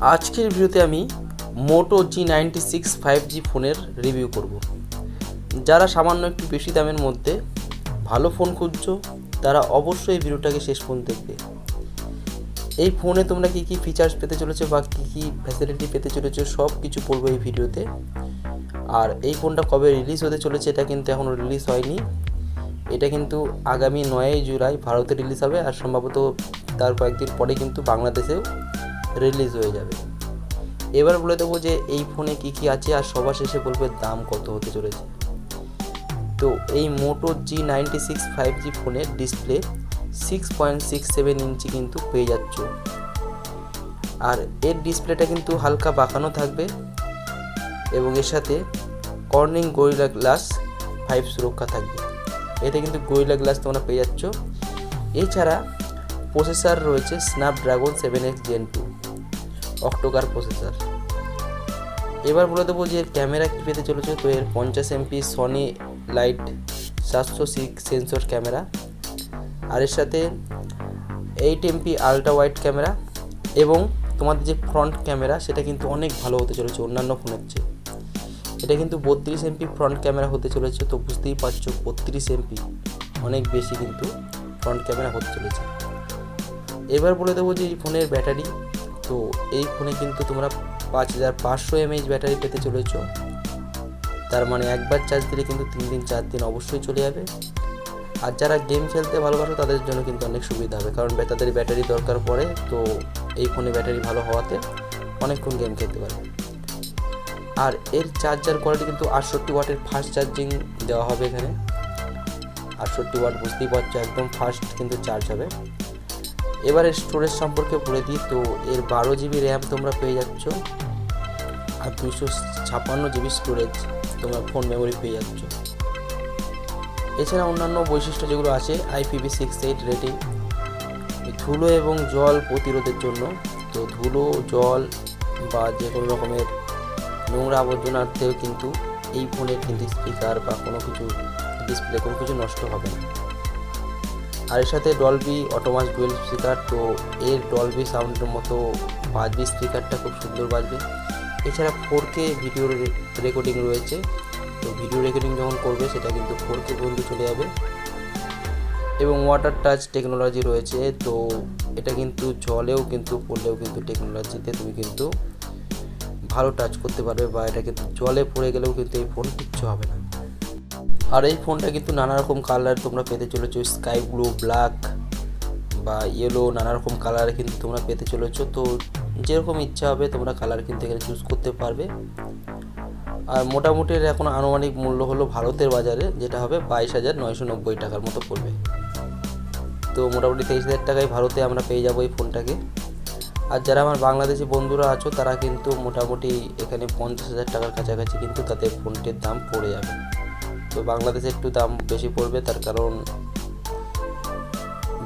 আজকের ভিডিওতে আমি মোটো G96 5G ফোনের রিভিউ করব। যারা সামান্য একটু বেশি দামের মধ্যে ভালো ফোন খুঁজছো তারা অবশ্যই এই ভিডিওটাকে শেষ পর্যন্ত দেখবে। এই ফোনে তোমরা কী কী ফিচার্স পেতে চলেছো বা কী কী ফ্যাসিলিটি পেতে চলেছো সব কিছু বলবো এই ভিডিওতে। আর এই ফোনটা কবে রিলিজ হতে চলেছে এটা কিন্তু এখনও রিলিজ হয়নি। এটা কিন্তু আগামী 9 জুলাই ভারতে রিলিজ হবে, আর সম্ভবত তার কয়েকদিন পরে কিন্তু বাংলাদেশেও রিলিজ হয়ে যাবে। এবার বলে দেবো যে এই ফোনে কী কী আছে, আর সবার শেষে বলবো দাম কত হতে চলেছে। তো এই মোটো G96 5G ফোনের ডিসপ্লে 6.67 ইঞ্চি কিন্তু পেয়ে যাচ্ছ, আর এর ডিসপ্লেটা কিন্তু হালকা বাঁকানো থাকবে এবং এর সাথে কর্নিং গরিলা গ্লাস 5 সুরক্ষা থাকবে। এতে কিন্তু গরিলা গ্লাস তোমরা পেয়ে যাচ্ছ। এছাড়া প্রসেসর রয়েছে স্ন্যাপড্রাগন 7X Gen 2 অক্টোকার প্রসেসর। এবার বলে দেবো যে ক্যামেরা কী পেতে চলেছে। তো এর 50 MP Sony light 706 sensor camera, আর এর সাথে 8 MP আলট্রা ওয়াইড ক্যামেরা, এবং তোমাদের যে ফ্রন্ট ক্যামেরা সেটা কিন্তু অনেক ভালো হতে চলেছে অন্যান্য ফোনের চেয়ে। এটা কিন্তু 32 MP ফ্রন্ট ক্যামেরা হতে চলেছে। তো বুঝতেই পারছো 32 MP অনেক বেশি কিন্তু ফ্রন্ট ক্যামেরা হতে চলেছে। এবার বলে দেবো যে এই ফোনের ব্যাটারি। তো এই ফোনে কিন্তু তোমরা 5500 mAh ব্যাটারি পেতে চলেছ। তার মানে একবার চার্জ দিলে কিন্তু 3 দিন 4 দিন অবশ্যই চলে যাবে। আর যারা গেম খেলতে ভালোবাসো তাদের জন্য কিন্তু অনেক সুবিধা হবে, কারণ তাদের ব্যাটারি দরকার পড়ে। তো এই ফোনে ব্যাটারি ভালো হওয়াতে অনেকক্ষণ গেম খেলতে পারবে। আর এর চার্জার কোয়ালিটি কিন্তু 68 ওয়াটের ফাস্ট চার্জিং দেওয়া হবে এখানে। 68 ওয়াট বুঝতেই পারছো, একদম ফাস্ট কিন্তু চার্জ হবে। এবারে স্টোরেজ সম্পর্কে বলে দিই। তো এর 12 GB র্যাম তোমরা পেয়ে যাচ্ছ, আর 256 GB স্টোরেজ তোমরা ফোন মেমোরি পেয়ে যাচ্ছ। এছাড়া অন্যান্য বৈশিষ্ট্য যেগুলো আছে, IPv6 রেটিং, ধুলো এবং জল প্রতিরোধের জন্য। তো ধুলো, জল বা যে কোনো রকমের নোংরা আবর্জনাতেও কিন্তু এই ফোনের কিন্তু স্পিকার বা কোনো কিছু ডিসপ্লে কোনো কিছু নষ্ট হবে না। আর এর সাথে ডলবি অটোমাস ডুয়েল স্পিকার। তো এর ডলবি সাউন্ডের মতো বাজবে, স্পিকারটা খুব সুন্দর বাজবে। এছাড়া 4K ভিডিও রেকর্ডিং রয়েছে। তো ভিডিও রেকর্ডিং যখন করবে সেটা কিন্তু 4K পর্যন্ত চলে যাবে, এবং ওয়াটার টাচ টেকনোলজি রয়েছে। তো এটা কিন্তু জলেও কিন্তু পড়লেও কিন্তু টেকনোলজিতে তুমি কিন্তু ভালো টাচ করতে পারবে, বা এটা কিন্তু জলে পড়ে গেলেও কিন্তু এই ফোন কিচ্ছু হবে না। আর এই ফোনটা কিন্তু নানা রকম কালার তোমরা পেতে চলেছো, স্কাই ব্লু, ব্ল্যাক বা ইয়েলো, নানা রকম কালার কিন্তু তোমরা পেতে চলেছো। তো যেরকম ইচ্ছা হবে তোমরা কালার কিন্তু এখানে চুজ করতে পারবে। আর মোটামুটি এর এখন আনুমানিক মূল্য হলো ভারতের বাজারে যেটা হবে 22,990 টাকার মতো পড়বে। তো মোটামুটি 23,000 টাকায় ভারতে আমরা পেয়ে যাবো এই ফোনটাকে। আর যারা আমার বাংলাদেশি বন্ধুরা আছো তারা কিন্তু মোটামুটি এখানে 50,000 টাকার কাছাকাছি কিন্তু তাদের ফোনটির দাম পড়ে যাবে। তো বাংলাদেশে একটু দাম বেশি পড়বে, তার কারণ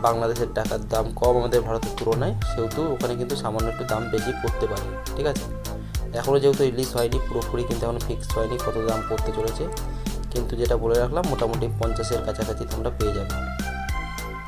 বাংলাদেশের টাকার দাম কম আমাদের ভারতের তুলনায়, সেহেতু ওখানে কিন্তু সামান্য একটু দাম বেশি পড়তে পারে। ঠিক আছে, এখনও যেহেতু রিলিজ হয়নি পুরোপুরি, কিন্তু এখনও ফিক্সড হয়নি কত দাম পড়তে চলেছে, কিন্তু যেটা বলে রাখলাম মোটামুটি 50-এর কাছাকাছি তোমরা পেয়ে যাবে।